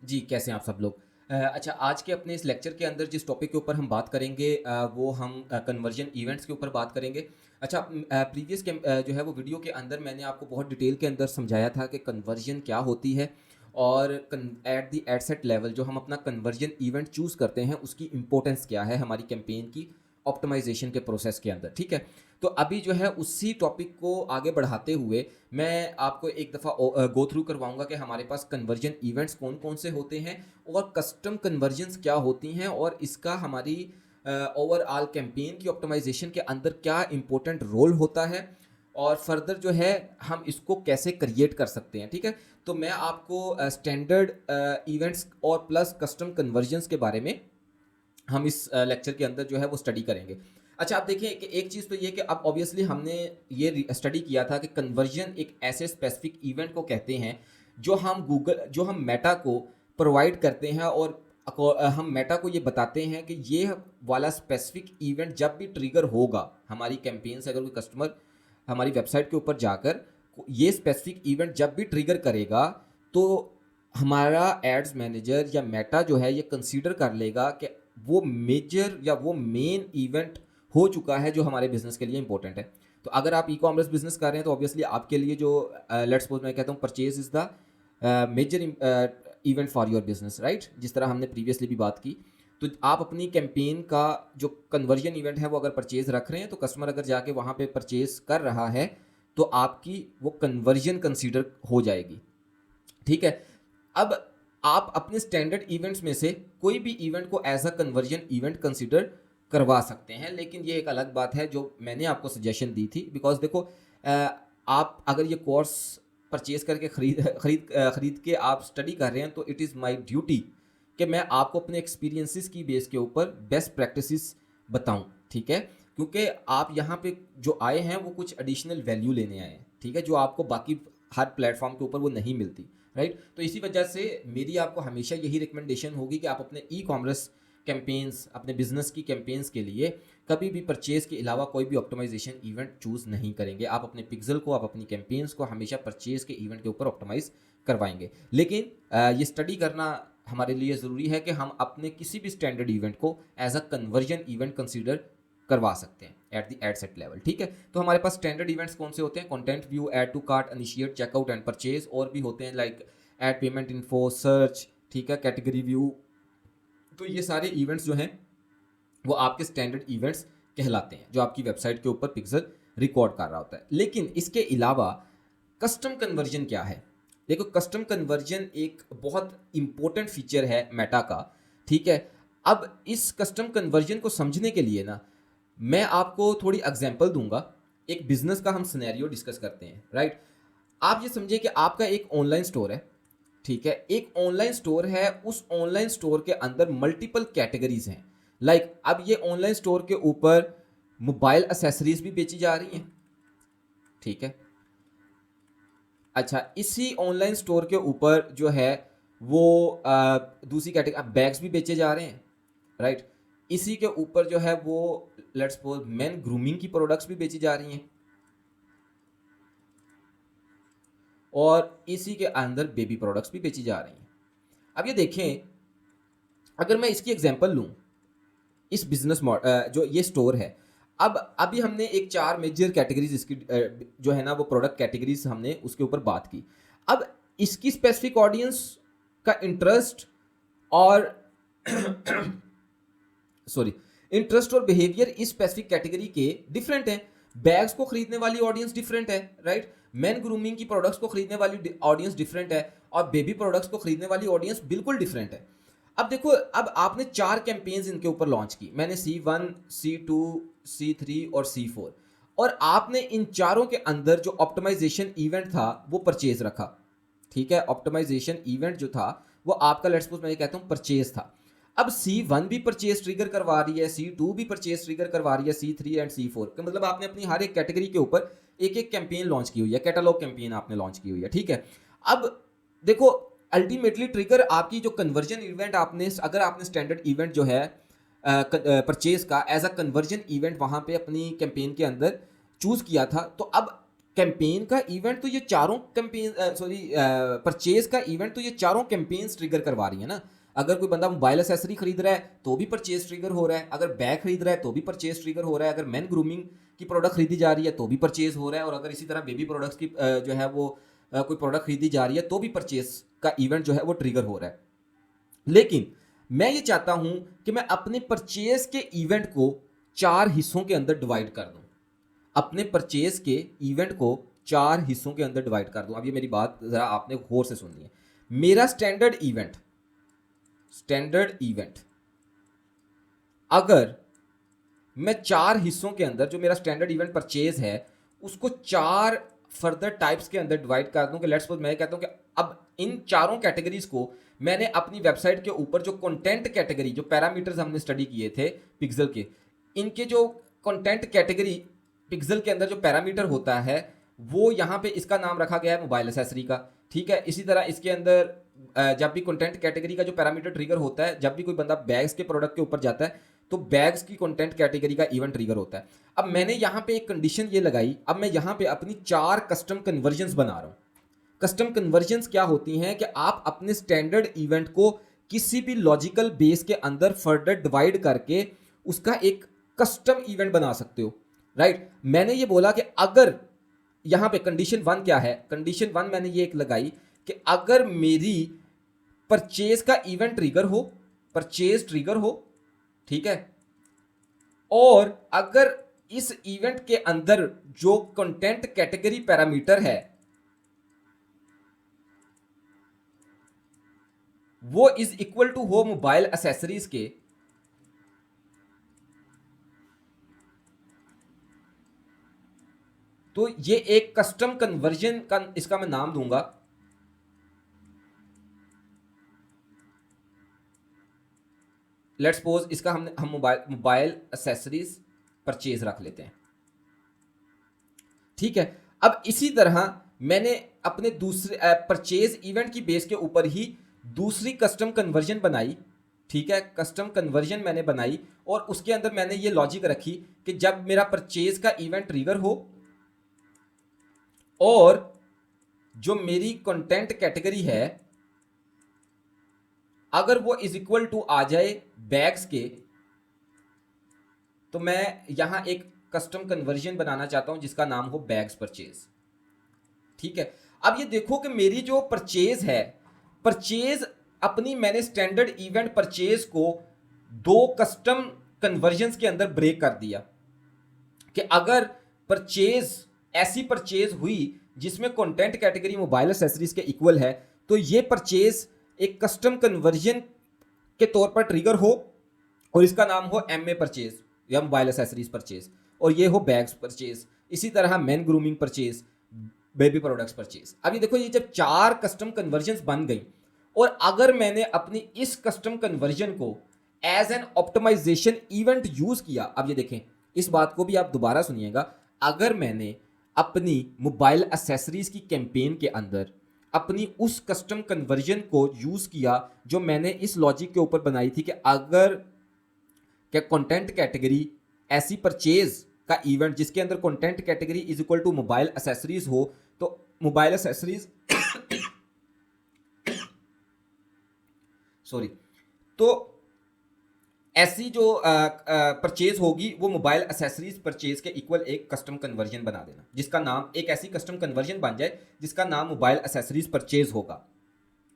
जी, कैसे हैं आप सब लोग? अच्छा, आज के अपने इस लेक्चर के अंदर जिस टॉपिक के ऊपर हम बात करेंगे वो हम कन्वर्जन इवेंट्स के ऊपर बात करेंगे। अच्छा, प्रीवियस जो है वो वीडियो के अंदर मैंने आपको बहुत डिटेल के अंदर समझाया था कि कन्वर्जन क्या होती है और एट द एडसेट लेवल जो हम अपना कन्वर्जन इवेंट चूज़ करते हैं उसकी इम्पोर्टेंस क्या है हमारी कैंपेन की ऑप्टिमाइजेशन के प्रोसेस के अंदर, ठीक है? तो अभी जो है उसी टॉपिक को आगे बढ़ाते हुए मैं आपको एक दफ़ा गो थ्रू करवाऊँगा कि हमारे पास कन्वर्जन इवेंट्स कौन-कौन से होते हैं और कस्टम कन्वर्जन्स क्या होती हैं और इसका हमारी ओवरऑल कैंपेन की ऑप्टिमाइज़ेशन के अंदर क्या इम्पोर्टेंट रोल होता है और फर्दर जो है हम इसको कैसे क्रिएट कर सकते हैं, ठीक है? तो मैं आपको स्टैंडर्ड इवेंट्स और प्लस कस्टम कन्वर्जन्स के बारे में हम इस लेक्चर के अंदर जो है वो स्टडी करेंगे। अच्छा, आप देखिए कि एक चीज़ तो ये कि अब ऑब्वियसली हमने ये स्टडी किया था कि कन्वर्जन एक ऐसे स्पेसिफिक इवेंट को कहते हैं जो हम मेटा को प्रोवाइड करते हैं और हम मेटा को ये बताते हैं कि ये वाला स्पेसिफिक इवेंट जब भी ट्रिगर होगा हमारी कैंपेन से, अगर कोई कस्टमर हमारी वेबसाइट के ऊपर जाकर ये स्पेसिफिक इवेंट जब भी ट्रिगर करेगा तो हमारा एड्स मैनेजर या मेटा जो है ये कंसीडर कर लेगा कि वो मेजर या वो मेन इवेंट हो चुका है जो हमारे बिजनेस के लिए इंपॉर्टेंट है। तो अगर आप ई कॉमर्स बिजनेस कर रहे हैं तो ऑब्वियसली आपके लिए जो लेट्स सपोज मैं कहता हूँ purchase is the major event for your business, right? जिस तरह हमने प्रीवियसली भी बात की, तो आप अपनी कैंपेन का जो कन्वर्जन इवेंट है वो अगर परचेज रख रहे हैं तो कस्टमर अगर जाके वहाँ पे परचेज कर रहा है तो आपकी वो कन्वर्जन कंसीडर हो जाएगी, ठीक है? अब आप अपने स्टैंडर्ड इवेंट्स में से कोई भी इवेंट को as a conversion event consider करवा सकते हैं, लेकिन ये एक अलग बात है जो मैंने आपको सजेशन दी थी। बिकॉज देखो, आप अगर ये कोर्स परचेज करके खरीद के आप स्टडी कर रहे हैं तो इट इज़ माई ड्यूटी कि मैं आपको अपने एक्सपीरियंसेस की बेस के ऊपर बेस्ट प्रैक्टिसेस बताऊं, ठीक है? क्योंकि आप यहाँ पे जो आए हैं वो कुछ एडिशनल वैल्यू लेने आए हैं, ठीक है, जो आपको बाकी हर प्लेटफॉर्म के ऊपर वो नहीं मिलती, राइट? तो इसी वजह से मेरी आपको हमेशा यही रिकमेंडेशन होगी कि आप अपने ई कॉमर्स कैंपेन्स, अपने बिजनेस की कैंपेन्स के लिए कभी भी परचेज के अलावा कोई भी ऑप्टिमाइजेशन इवेंट चूज़ नहीं करेंगे। आप अपने पिक्सल को, आप अपनी कैंपेन्स को हमेशा परचेज के इवेंट के ऊपर ऑप्टिमाइज करवाएंगे। लेकिन ये स्टडी करना हमारे लिए ज़रूरी है कि हम अपने किसी भी स्टैंडर्ड इवेंट को as a conversion event consider करवा सकते हैं at the ad set level, ठीक है? तो हमारे पास स्टैंडर्ड इवेंट्स कौन से होते हैं? Content view, add to cart, initiate, checkout and purchase. और भी होते हैं like add payment info, search, ठीक है, कैटेगरी व्यू। तो ये सारे इवेंट्स जो हैं वो आपके स्टैंडर्ड इवेंट्स कहलाते हैं जो आपकी वेबसाइट के ऊपर पिक्सल रिकॉर्ड कर रहा होता है। लेकिन इसके अलावा कस्टम कन्वर्जन क्या है? देखो, कस्टम कन्वर्जन एक बहुत इंपॉर्टेंट फीचर है मेटा का, ठीक है? अब इस कस्टम कन्वर्जन को समझने के लिए ना मैं आपको थोड़ी एग्जांपल दूंगा। एक बिजनेस का हम सिनेरियो डिस्कस करते हैं, राइट? आप ये समझिए कि आपका एक ऑनलाइन स्टोर है, ठीक है? एक ऑनलाइन स्टोर है, उस ऑनलाइन स्टोर के अंदर मल्टीपल कैटेगरीज हैं। लाइक अब ये ऑनलाइन स्टोर के ऊपर मोबाइल एसेसरीज भी बेची जा रही हैं, ठीक है? अच्छा, इसी ऑनलाइन स्टोर के ऊपर जो है वो दूसरी कैटेगरी बैग्स भी बेचे जा रहे हैं, राइट? इसी के ऊपर जो है वो लेट्स सपोज मेन ग्रूमिंग की प्रोडक्ट्स भी बेची जा रही हैं और इसी के अंदर बेबी प्रोडक्ट्स भी बेची जा रही हैं। अब ये देखें, अगर मैं इसकी एग्जांपल लूं, इस बिजनेस जो ये स्टोर है, अब अभी हमने एक 4 मेजर कैटेगरीज इसकी जो है ना वो प्रोडक्ट कैटेगरीज हमने उसके ऊपर बात की। अब इसकी स्पेसिफिक ऑडियंस का इंटरेस्ट और सॉरी, इंटरेस्ट और बिहेवियर इस स्पेसिफिक कैटेगरी के डिफरेंट हैं। बैग्स को खरीदने वाली ऑडियंस डिफरेंट है, राइट? मेन ग्रूमिंग की प्रोडक्ट्स को खरीदने वाली ऑडियंस डिफरेंट है और बेबी प्रोडक्ट्स को खरीदने वाली ऑडियंस बिल्कुल डिफरेंट है। अब देखो, अब आपने 4 कैंपेन्स इनके ऊपर लॉन्च की, मैंने C1, C2, C3 और C4, और आपने इन चारों के अंदर जो ऑप्टिमाइजेशन इवेंट था वो परचेज रखा, ठीक है? ऑप्टिमाइजेशन इवेंट जो था वो आपका लेट्स सपोज मैं ये कहता हूँ परचेज था। अब C1 भी परचेज ट्रिगर करवा रही है, C2 भी परचेज ट्रिगर करवा रही है, C3 एंड C4 का मतलब आपने अपनी हर एक कैटेगरी के ऊपर एक एक कैंपेन लॉन्च की हुई है, कैटलॉग कैंपेन आपने लॉन्च की हुई है, ठीक है? अब देखो, अल्टीमेटली ट्रिगर आपकी जो कन्वर्जन इवेंट आपने, अगर आपने स्टैंडर्ड इवेंट जो है परचेज का एज अ कन्वर्जन इवेंट वहां पे अपनी कैंपेन के अंदर चूज किया था, तो अब कैंपेन का इवेंट तो ये चारों कैंपेन परचेज का इवेंट तो ये चारों कैंपेन्स ट्रिगर करवा रही है ना। अगर कोई बंदा मोबाइल एसेसरी खरीद रहा है तो भी परचेज ट्रिगर हो रहा है, अगर बैग खरीद रहा है तो भी परचेज ट्रिगर हो रहा है, अगर मैन ग्रूमिंग की प्रोडक्ट खरीदी जा रही है तो भी परचेज हो रहा है, और अगर इसी तरह बेबी प्रोडक्ट्स की जो है वो कोई प्रोडक्ट खरीदी जा रही है तो भी परचेज का इवेंट जो है वो ट्रिगर हो रहा है। लेकिन मैं ये चाहता हूं कि मैं अपने परचेज के इवेंट को 4 हिस्सों के अंदर डिवाइड कर दूं। अपने परचेज के इवेंट को 4 हिस्सों के अंदर डिवाइड कर दूं। अब ये मेरी बात जरा आपने गौर से सुननी है। मेरा स्टैंडर्ड इवेंट अगर मैं 4 हिस्सों के अंदर, जो मेरा स्टैंडर्ड इवेंट परचेज है उसको 4 फर्दर टाइप्स के अंदर डिवाइड कर दूं, कि लेट्स सपोज मैं कहता हूं कि अब इन चारों कैटेगरीज को मैंने अपनी वेबसाइट के ऊपर जो कंटेंट कैटेगरी, जो पैरामीटर्स हमने स्टडी किए थे पिक्सल के, इनके जो कंटेंट कैटेगरी पिक्सल के अंदर जो पैरामीटर होता है वो यहाँ पे इसका नाम रखा गया है मोबाइल एसेसरी का। ठीक है, इसी तरह इसके अंदर जब भी कंटेंट कैटेगरी का जो पैरामीटर ट्रिगर होता है, जब भी कोई बंदा बैग्स के प्रोडक्ट के ऊपर जाता है तो बैग्स की कंटेंट कैटेगरी का इवेंट ट्रिगर होता है। अब मैंने यहाँ पे एक कंडीशन ये लगाई, अब मैं यहाँ पे अपनी 4 कस्टम कन्वर्जन्स बना रहा हूँ। कस्टम कन्वर्जन्स क्या होती हैं कि आप अपने स्टैंडर्ड इवेंट को किसी भी लॉजिकल बेस के अंदर फर्दर डिवाइड करके उसका एक कस्टम इवेंट बना सकते हो, राइट। मैंने ये बोला कि अगर यहां पे कंडीशन 1 क्या है, कंडीशन 1 मैंने ये एक लगाई कि अगर मेरी परचेज का इवेंट ट्रिगर हो, परचेज ट्रिगर हो, ठीक है, और अगर इस इवेंट के अंदर जो कंटेंट कैटेगरी पैरामीटर है वो इज इक्वल टू हो मोबाइल एसेसरीज के, तो ये एक कस्टम कन्वर्जन का इसका मैं नाम दूंगा लेट्स सपोज इसका हम मोबाइल एसेसरीज परचेज रख लेते हैं। ठीक है, अब इसी तरह मैंने अपने दूसरे परचेज इवेंट की बेस के ऊपर ही दूसरी कस्टम कन्वर्जन बनाई। ठीक है, कस्टम कन्वर्जन मैंने बनाई और उसके अंदर मैंने ये लॉजिक रखी कि जब मेरा परचेज का इवेंट ट्रिगर हो और जो मेरी कंटेंट कैटेगरी है अगर वो इज इक्वल टू आ जाए बैग्स के, तो मैं यहां एक कस्टम कन्वर्जन बनाना चाहता हूं जिसका नाम हो बैग्स परचेज। ठीक है, अब ये देखो कि मेरी जो परचेज है, परचेज अपनी मैंने स्टैंडर्ड इवेंट परचेज को 2 कस्टम कन्वर्जन्स के अंदर ब्रेक कर दिया कि अगर परचेज ऐसी परचेज हुई जिसमें कंटेंट कैटेगरी मोबाइल एसेसरीज के इक्वल है तो ये परचेज एक कस्टम कन्वर्जन के तौर पर ट्रिगर हो और इसका नाम हो एमए परचेज या मोबाइल एसेसरीज परचेज, और ये हो बैग्स परचेज, इसी तरह man grooming purchase, baby products purchase. अब ये देखो, ये जब 4 कस्टम कन्वर्जन्स बन गई और अगर मैंने अपनी इस कस्टम कन्वर्जन को as an optimisation event use किया, अब ये देखें, इस बात को भी आप दोबारा सुनिएगा, अगर मैंने अपनी मोबाइल एसेसरीज की कैंपेन के अंदर अपनी उस कस्टम कन्वर्जन को यूज किया जो मैंने इस लॉजिक के ऊपर बनाई थी कि अगर क्या कंटेंट कैटेगरी ऐसी परचेज का इवेंट जिसके अंदर content category is equal to mobile accessories हो, तो मोबाइल एसेसरीज सॉरी, तो ऐसी जो परचेज होगी वो मोबाइल एसेसरीज परचेज के इक्वल एक कस्टम कन्वर्जन बना देना जिसका नाम, एक ऐसी कस्टम कन्वर्जन बन जाए जिसका नाम मोबाइल एसेसरीज परचेज होगा।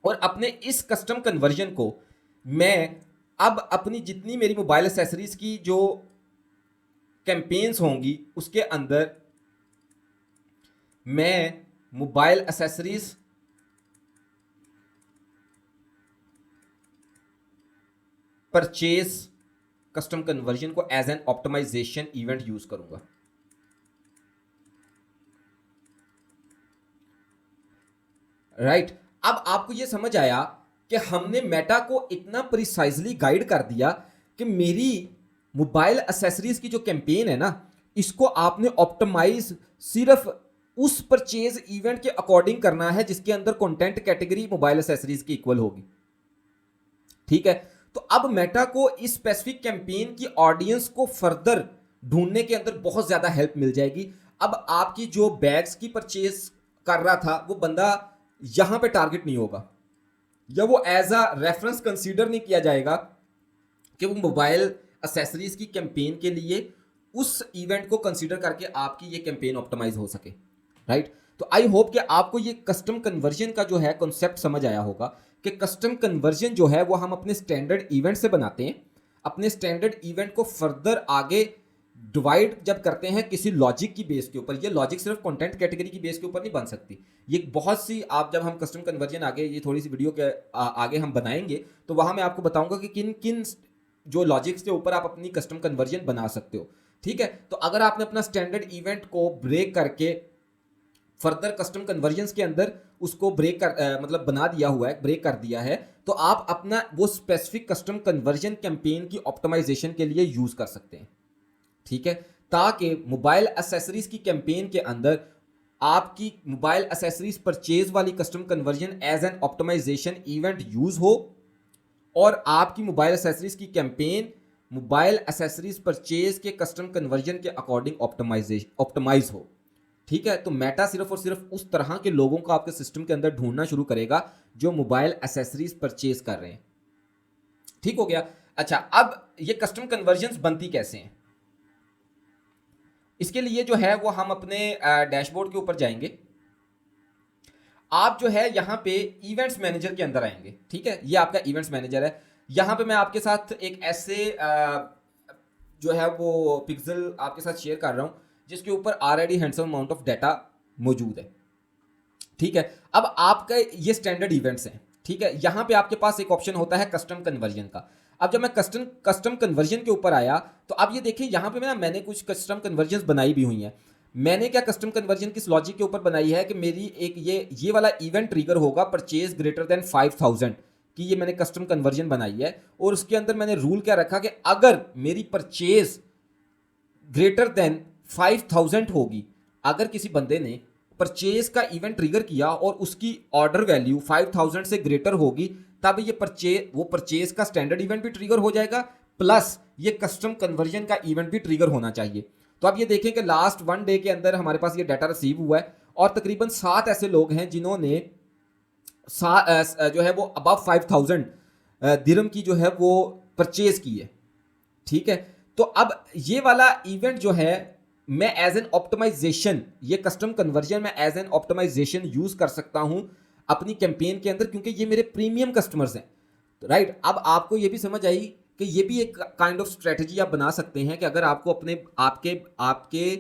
और अपने इस कस्टम कन्वर्जन को मैं अब अपनी जितनी मेरी मोबाइल एसेसरीज की जो कैंपेन्स होंगी उसके अंदर मैं mobile accessories purchase custom conversion को as an optimisation event use करूंगा। राइट, अब आपको यह समझ आया कि हमने मेटा को इतना प्रिसाइजली गाइड कर दिया कि मेरी मोबाइल एसेसरीज की जो कैंपेन है ना, इसको आपने ऑप्टिमाइज सिर्फ उस परचेज इवेंट के अकॉर्डिंग करना है जिसके अंदर कंटेंट कैटेगरी मोबाइल एसेसरीज की इक्वल होगी। ठीक है, तो अब मेटा को इस स्पेसिफिक कैंपेन की ऑडियंस को फर्दर ढूंढने के अंदर बहुत ज्यादा हेल्प मिल जाएगी। अब आपकी जो बैग्स की परचेज कर रहा था वो बंदा यहां पे टारगेट नहीं होगा, या वो एज अ रेफरेंस कंसीडर नहीं किया जाएगा कि वो मोबाइल एसेसरीज की कैंपेन के लिए उस इवेंट को कंसीडर करके आपकी ये कैंपेन ऑप्टिमाइज हो सके, राइट। तो आई होप कि आपको ये कस्टम कन्वर्जन का जो है कॉन्सेप्ट समझ आया होगा कि कस्टम कन्वर्जन जो है वो हम अपने स्टैंडर्ड इवेंट से बनाते हैं। अपने स्टैंडर्ड इवेंट को फर्दर आगे डिवाइड जब करते हैं किसी लॉजिक की बेस के ऊपर, ये लॉजिक सिर्फ कंटेंट कैटेगरी की बेस के ऊपर नहीं बन सकती, ये बहुत सी, आप जब हम कस्टम कन्वर्जन आगे ये थोड़ी सी वीडियो के आगे हम बनाएंगे तो वहां मैं आपको बताऊंगा कि किन किन जो लॉजिक्स के ऊपर आप अपनी कस्टम कन्वर्जन बना सकते हो, ठीक है। तो अगर आपने अपना स्टैंडर्ड इवेंट को ब्रेक करके फर्दर कस्टम कन्वर्जन्स के अंदर उसको ब्रेक कर मतलब बना दिया हुआ है, ब्रेक कर दिया है, तो आप अपना वो स्पेसिफिक कस्टम कन्वर्जन कैंपेन की ऑप्टिमाइजेशन के लिए यूज कर सकते हैं, ठीक है, ताकि मोबाइल एसेसरीज की कैंपेन के अंदर आपकी मोबाइल एसेसरीज परचेज वाली custom conversion as an optimisation event use हो और आपकी मोबाइल एसेसरीज की कैंपेन मोबाइल एसेसरीज परचेज के कस्टम कन्वर्जन के अकॉर्डिंग ऑप्टिमाइज हो, ठीक है। तो मेटा सिर्फ और सिर्फ उस तरह के लोगों को आपके सिस्टम के अंदर ढूंढना शुरू करेगा जो मोबाइल एसेसरीज परचेज कर रहे हैं, ठीक हो गया। अच्छा, अब ये कस्टम कन्वर्जन्स बनती कैसे हैं, इसके लिए जो है वो हम अपने डैशबोर्ड के ऊपर जाएंगे। आप जो है यहाँ पे इवेंट्स मैनेजर के अंदर आएंगे, ठीक है, ये आपका इवेंट्स मैनेजर है। यहाँ पे मैं आपके साथ एक ऐसे जो है वो पिक्सल आपके साथ शेयर कर रहा हूँ जिसके ऊपर already handsome amount of data मौजूद है, ठीक है। अब आपका ये स्टैंडर्ड इवेंट्स हैं, ठीक है। यहाँ पे आपके पास एक ऑप्शन होता है कस्टम कन्वर्जन का। अब जब मैं कस्टम कन्वर्जन के ऊपर आया तो अब ये देखिए यहाँ पे मैंने कुछ कस्टम कन्वर्जन बनाई भी हुई हैं। मैंने क्या कस्टम कन्वर्जन किस लॉजिक के ऊपर बनाई है कि मेरी एक ये वाला इवेंट ट्रिगर होगा परचेज ग्रेटर देन 5000 की, ये मैंने कस्टम कन्वर्जन बनाई है। और उसके अंदर मैंने रूल क्या रखा कि अगर मेरी परचेज ग्रेटर देन 5000 होगी, अगर किसी बंदे ने परचेज का इवेंट ट्रिगर किया और उसकी ऑर्डर वैल्यू 5000 से ग्रेटर होगी, तब ये वो परचेज का स्टैंडर्ड इवेंट भी ट्रिगर हो जाएगा, प्लस ये कस्टम कन्वर्जन का इवेंट भी ट्रिगर होना चाहिए। तो आप ये देखें कि लास्ट 1 डे के अंदर हमारे पास ये डाटा रिसीव हुआ है और तकरीबन 7 ऐसे लोग हैं जिन्होंने जो है वो अबव 5000 दिरहम की जो है वो परचेज की है, ठीक है। तो अब ये वाला इवेंट जो है मैं एज एन ऑप्टिमाइजेशन, ये कस्टम कन्वर्जन मैं एज एन ऑप्टिमाइजेशन यूज कर सकता हूं अपनी कैंपेन के अंदर, क्योंकि ये मेरे प्रीमियम कस्टमर्स हैं, राइट। अब आपको ये भी समझ आई कि ये भी एक काइंड ऑफ स्ट्रेटजी आप बना सकते हैं कि अगर आपको अपने आपके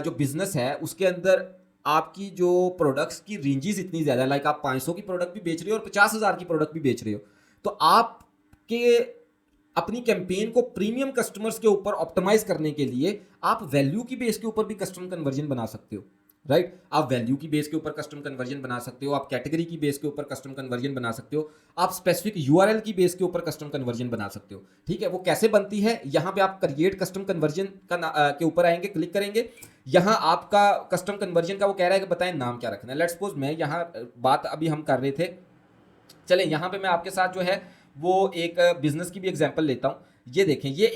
जो बिजनेस है उसके अंदर आपकी जो प्रोडक्ट्स की रेंजेस इतनी ज़्यादा, लाइक आप 500 की प्रोडक्ट भी बेच रहे हो और 50,000 की प्रोडक्ट भी बेच रहे हो, तो आपके अपनी कैंपेन को प्रीमियम कस्टमर्स के ऊपर ऑप्टिमाइज करने के लिए आप वैल्यू की बेस के ऊपर भी कस्टम कन्वर्जन बना सकते हो, राइट। आप वैल्यू की बेस के ऊपर कस्टम कन्वर्जन बना सकते हो, आप कैटेगरी की बेस के ऊपर कस्टम कन्वर्जन बना सकते हो, आप स्पेसिफिक यूआरएल की बेस के ऊपर कस्टम कन्वर्जन बना सकते हो, ठीक है। वो कैसे बनती है, यहाँ पे आप क्रिएट कस्टम कन्वर्जन के ऊपर आएंगे, क्लिक करेंगे। यहाँ आपका कस्टम कन्वर्जन का वो कह रहा है कि बताएं नाम क्या रखना है। लेट्स सपोज मैं यहाँ बात अभी हम कर रहे थे, चले यहाँ पे मैं आपके साथ जो है वो एक बिजनेस की भी एग्जांपल लेता हूँ। ये देखें, ये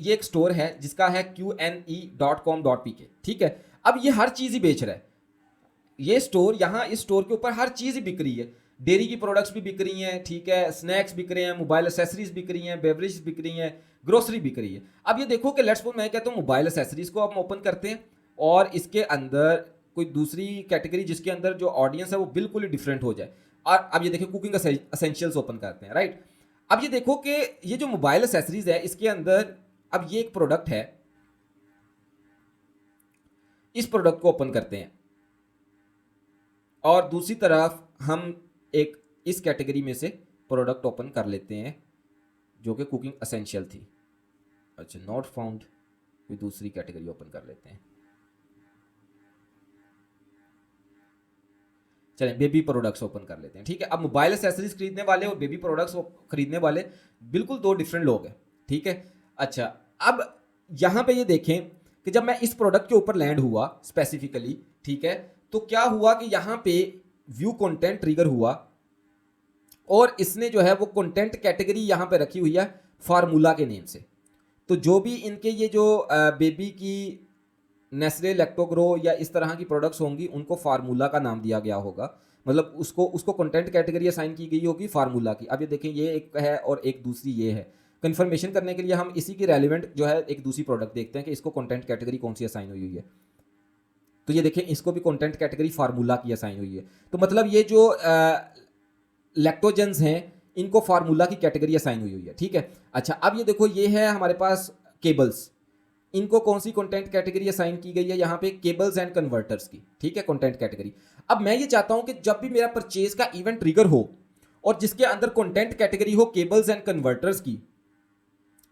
एक स्टोर है जिसका है qne.com.pk, ठीक है। अब ये हर चीज़ ही बेच रहा है, ये स्टोर, यहाँ इस स्टोर के ऊपर हर चीज़ ही बिक रही है, डेयरी की प्रोडक्ट्स भी बिक रही हैं, ठीक है, स्नैक्स बिक रहे हैं, मोबाइल एसेसरीज बिक रही हैं, बेवरेज बिक रही हैं, ग्रोसरी बिक रही है। अब ये देखो कि लेट्स सपोज मैं कहता हूँ मोबाइल एसेसरीज को हम ओपन करते हैं और इसके अंदर कोई दूसरी कैटेगरी जिसके अंदर जो ऑडियंस है वो बिल्कुल ही डिफरेंट हो जाए। और अब ये देखिए कुकिंग एसेंशियल्स ओपन करते हैं, राइट। अब ये देखो कि ये जो मोबाइल एसेसरीज है इसके अंदर अब ये एक प्रोडक्ट है, इस प्रोडक्ट को ओपन करते हैं और दूसरी तरफ हम एक इस कैटेगरी में से प्रोडक्ट ओपन कर लेते हैं जो कि कुकिंग एसेंशियल थी। अच्छा, नॉट फाउंड, कोई दूसरी कैटेगरी ओपन कर लेते हैं, चलें बेबी प्रोडक्ट्स ओपन कर लेते हैं, ठीक है। अब मोबाइल एसेसरीज खरीदने वाले और बेबी प्रोडक्ट्स खरीदने वाले बिल्कुल दो डिफरेंट लोग हैं, ठीक है। अच्छा, अब यहाँ पे ये देखें कि जब मैं इस प्रोडक्ट के ऊपर लैंड हुआ स्पेसिफिकली, ठीक है, तो क्या हुआ कि यहाँ पे व्यू कंटेंट ट्रिगर हुआ और इसने जो है वो कंटेंट कैटेगरी यहाँ पे रखी हुई है फार्मूला के नेम से। तो जो भी इनके ये जो बेबी की नेस्ले, लैक्टोग्रो या इस तरह की प्रोडक्ट्स होंगी उनको फार्मूला का नाम दिया गया होगा, मतलब उसको उसको कंटेंट कैटेगरी असाइन की गई होगी फार्मूला की। अब ये देखें, ये एक है और एक दूसरी ये है। कंफर्मेशन करने के लिए हम इसी की रेलिवेंट जो है एक दूसरी प्रोडक्ट देखते हैं कि इसको कंटेंट कैटेगरी कौन सी असाइन हुई है। तो ये देखें, इसको भी कंटेंट कैटेगरी फार्मूला की असाइन हुई है। तो मतलब ये जो लैक्टोजेंस हैं इनको फार्मूला की कैटेगरी असाइन हुई है, ठीक है। अच्छा, अब ये देखो, ये है हमारे पास केबल्स, इनको कौन सी कंटेंट कैटेगरी असाइन की गई है यहाँ पे, केबल्स एंड कन्वर्टर्स की, ठीक है, कंटेंट कैटेगरी। अब मैं ये चाहता हूं कि जब भी मेरा परचेज का इवेंट ट्रिगर हो और जिसके अंदर कंटेंट कैटेगरी हो केबल्स एंड कन्वर्टर्स की,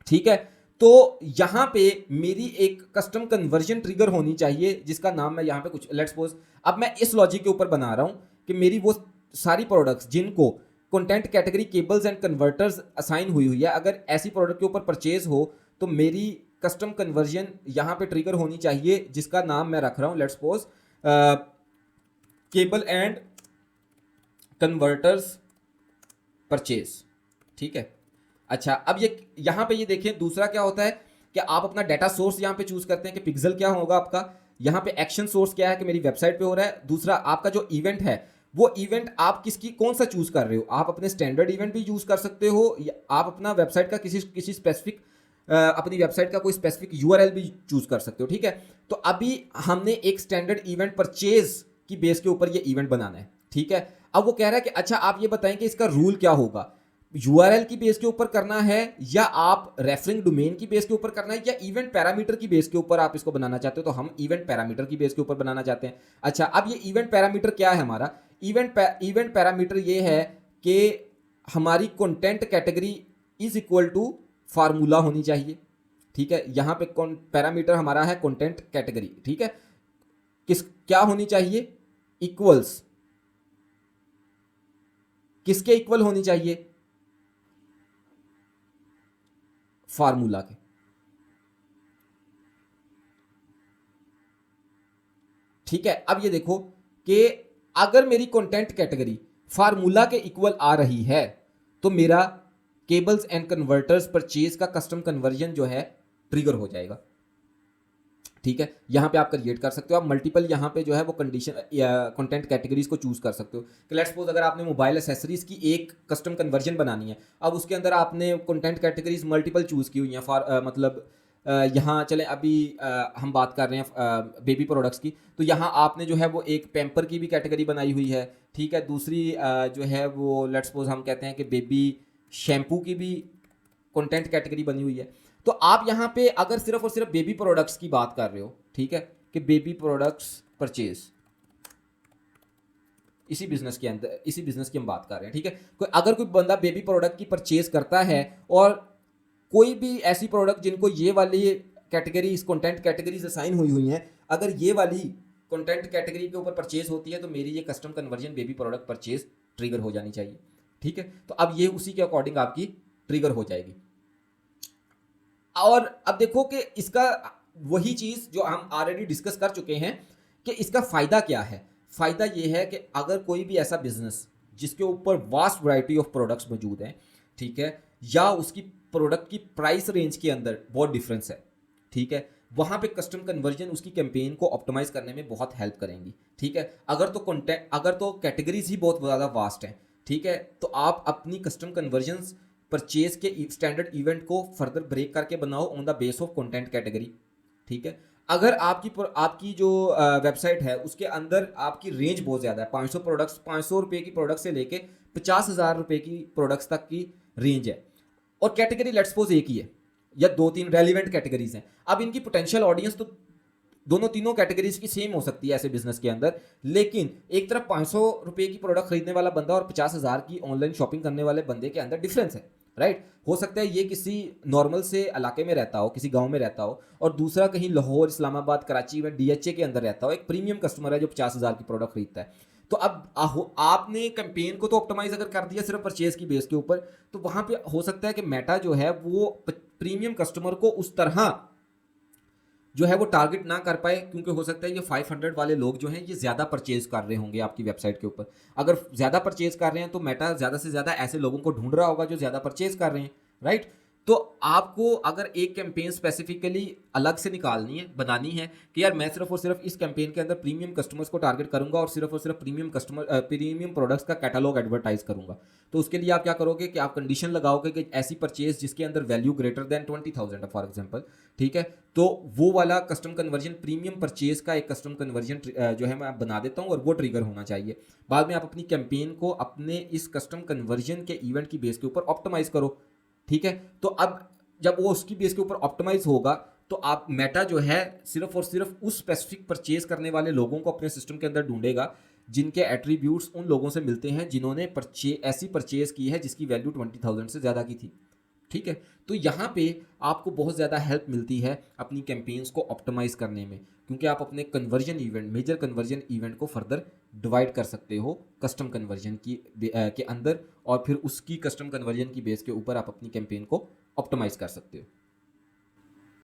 ठीक है, तो यहां पे मेरी एक कस्टम कन्वर्जन ट्रिगर होनी चाहिए जिसका नाम मैं यहां पे कुछ लेट्स सपोज, अब मैं इस लॉजिक के ऊपर बना रहा हूं कि मेरी वो सारी प्रोडक्ट्स जिनको content category cables and converters assign हुई हुई है, अगर ऐसी प्रोडक्ट के ऊपर परचेज हो तो मेरी कस्टम कन्वर्जन यहां पे ट्रिगर होनी चाहिए जिसका नाम मैं रख रहा हूं let's suppose cable and converters purchase, ठीक है। अच्छा, अब ये यहां पे ये देखें, दूसरा क्या होता है कि आप अपना डाटा सोर्स यहां पे चूज करते हैं कि पिक्सल क्या होगा आपका, यहां पे एक्शन सोर्स क्या है कि मेरी वेबसाइट पे हो रहा है। दूसरा, आपका जो इवेंट है वो इवेंट आप किसकी कौन सा चूज कर रहे हो, आप अपने स्टैंडर्ड इवेंट भी यूज कर सकते हो या आप अपना वेबसाइट का किसी किसी स्पेसिफिक अपनी वेबसाइट का कोई स्पेसिफिक यूआरएल भी चूज कर सकते हो, ठीक है। तो अभी हमने एक स्टैंडर्ड इवेंट परचेज की बेस के ऊपर ये इवेंट बनाना है, ठीक है। अब वो कह रहा है कि अच्छा आप ये बताएं कि इसका रूल क्या होगा, यूआरएल की बेस के ऊपर करना है या आप रेफरिंग डोमेन की बेस के ऊपर करना है या इवेंट पैरामीटर की बेस के ऊपर आप इसको बनाना चाहते हो। तो हम इवेंट पैरामीटर की बेस के ऊपर बनाना चाहते हैं। अच्छा, अब ये इवेंट पैरामीटर क्या है हमारा, इवेंट पैरामीटर ये है कि हमारी content category is equal to formula होनी चाहिए, ठीक है। यहां पे पैरामीटर हमारा है कंटेंट कैटेगरी, ठीक है। किस क्या होनी चाहिए, इक्वल्स, किसके इक्वल होनी चाहिए, फार्मूला के, ठीक है। अब ये देखो कि अगर मेरी कंटेंट कैटेगरी फार्मूला के इक्वल आ रही है तो मेरा केबल्स एंड कन्वर्टर्स परचेज का कस्टम कन्वर्जन जो है ट्रिगर हो जाएगा, ठीक है। यहां पे आप क्रिएट कर सकते हो, आप मल्टीपल यहां पे जो है वो कंडीशन कंटेंट कैटेगरीज को चूज कर सकते हो कि लेट्स सपोज अगर आपने मोबाइल एसेसरीज की एक कस्टम कन्वर्जन बनानी है, अब उसके अंदर आपने कंटेंट कैटेगरीज मल्टीपल चूज की हुई हैं फॉर मतलब यहाँ चलें अभी हम बात कर रहे हैं बेबी प्रोडक्ट्स की, तो यहाँ आपने जो है वो एक पैम्पर की भी कैटेगरी बनाई हुई है, ठीक है। दूसरी जो है वो लेट्स सपोज हम कहते हैं कि बेबी शैम्पू की भी कंटेंट कैटेगरी बनी हुई है। तो आप यहाँ पे अगर सिर्फ और सिर्फ बेबी प्रोडक्ट्स की बात कर रहे हो, ठीक है, कि बेबी प्रोडक्ट्स परचेज, इसी बिजनेस के अंदर इसी बिजनेस की हम बात कर रहे हैं, ठीक है। अगर कोई बंदा बेबी प्रोडक्ट की परचेज करता है और कोई भी ऐसी प्रोडक्ट जिनको ये वाली कैटेगरी कंटेंट कैटेगरीज असाइन हुई हुई हैं, अगर ये वाली कंटेंट कैटेगरी के ऊपर परचेज होती है तो मेरी ये custom conversion baby product purchase trigger हो जानी चाहिए, ठीक है। तो अब ये उसी के अकॉर्डिंग आपकी ट्रिगर हो जाएगी। और अब देखो कि इसका वही चीज जो हम ऑलरेडी डिस्कस कर चुके हैं कि इसका फायदा क्या है। फायदा ये है कि अगर कोई भी ऐसा बिजनेस जिसके ऊपर वास्ट वैरायटी ऑफ प्रोडक्ट्स मौजूद हैं, ठीक है, या उसकी प्रोडक्ट की प्राइस रेंज के अंदर बहुत डिफरेंस है, ठीक है, वहां पे कस्टम कन्वर्जन उसकी कैंपेन को ऑप्टिमाइज करने में बहुत हेल्प करेंगी, ठीक है। अगर तो कैटेगरीज ही बहुत ज़्यादा वास्ट हैं, ठीक है, तो आप अपनी कस्टम कन्वर्जन्स परचेज के स्टैंडर्ड इवेंट को फर्दर ब्रेक करके बनाओ on the base of content category, ठीक है। अगर आपकी जो वेबसाइट है उसके अंदर आपकी रेंज बहुत ज़्यादा है, 500 रुपये की प्रोडक्ट से लेके 50,000 रुपये की प्रोडक्ट्स तक की रेंज है और कैटेगरी लेट्स सपोज एक ही है या 2-3 रेलिवेंट कैटेगरीज हैं। अब इनकी पोटेंशियल ऑडियंस तो तीनों कैटेगरीज की सेम हो सकती है ऐसे बिजनेस के अंदर, लेकिन एक तरफ 500 रुपये की प्रोडक्ट खरीदने वाला बंदा और 50,000 की ऑनलाइन शॉपिंग करने वाले बंदे के अंदर डिफरेंस है, राइट। हो सकता है ये किसी नॉर्मल से इलाके में रहता हो, किसी गांव में रहता हो, और दूसरा कहीं लाहौर, इस्लामाबाद, कराची में डीएचए के अंदर रहता हो, एक प्रीमियम कस्टमर है जो 50,000 की प्रोडक्ट खरीदता है। तो अब आपने कैंपेन को तो ऑप्टिमाइज अगर कर दिया सिर्फ परचेज की बेस के ऊपर, तो वहां पे हो सकता है कि मेटा जो है वो प्रीमियम कस्टमर को उस तरह जो है वो टारगेट ना कर पाए, क्योंकि हो सकता है ये 500 वाले लोग जो हैं ये ज़्यादा परचेज कर रहे होंगे आपकी वेबसाइट के ऊपर। अगर ज़्यादा परचेज कर रहे हैं तो मेटा ज़्यादा से ज़्यादा ऐसे लोगों को ढूंढ रहा होगा जो ज़्यादा परचेज कर रहे हैं, राइट। तो आपको अगर एक कैंपेन स्पेसिफिकली अलग से निकालनी है, बनानी है कि यार मैं सिर्फ और सिर्फ इस कैंपेन के अंदर प्रीमियम कस्टमर्स को टारगेट करूंगा और सिर्फ प्रीमियम प्रोडक्ट्स का कैटलॉग एडवर्टाइज करूंगा, तो उसके लिए आप क्या करोगे कि आप कंडीशन लगाओगे कि ऐसी परचेज जिसके अंदर value greater than 20,000 for example, ठीक है, तो वो वाला कस्टम कन्वर्जन, प्रीमियम परचेज का एक कस्टम कन्वर्जन जो है मैं बना देता हूँ और वो ट्रिगर होना चाहिए। बाद में आप अपनी कैंपेन को अपने इस कस्टम कन्वर्जन के इवेंट की बेस के ऊपर ऑप्टिमाइज करो, ठीक है। तो अब जब वो उसकी बेस के ऊपर ऑप्टिमाइज होगा तो आप मेटा जो है सिर्फ और सिर्फ उस स्पेसिफिक परचेज करने वाले लोगों को अपने सिस्टम के अंदर ढूंढेगा जिनके एट्रीब्यूट्स उन लोगों से मिलते हैं जिन्होंने ऐसी परचेज की है जिसकी वैल्यू 20,000 से ज़्यादा की थी, ठीक है। तो यहाँ पे आपको बहुत ज़्यादा हेल्प मिलती है अपनी कैंपेन्स को ऑप्टिमाइज करने में, क्योंकि आप अपने conversion event, major conversion event को फर्दर डिवाइड कर सकते हो कस्टम कन्वर्जन की के अंदर, और फिर उसकी कस्टम कन्वर्जन की बेस के ऊपर आप अपनी कैंपेन को ऑप्टिमाइज कर सकते हो।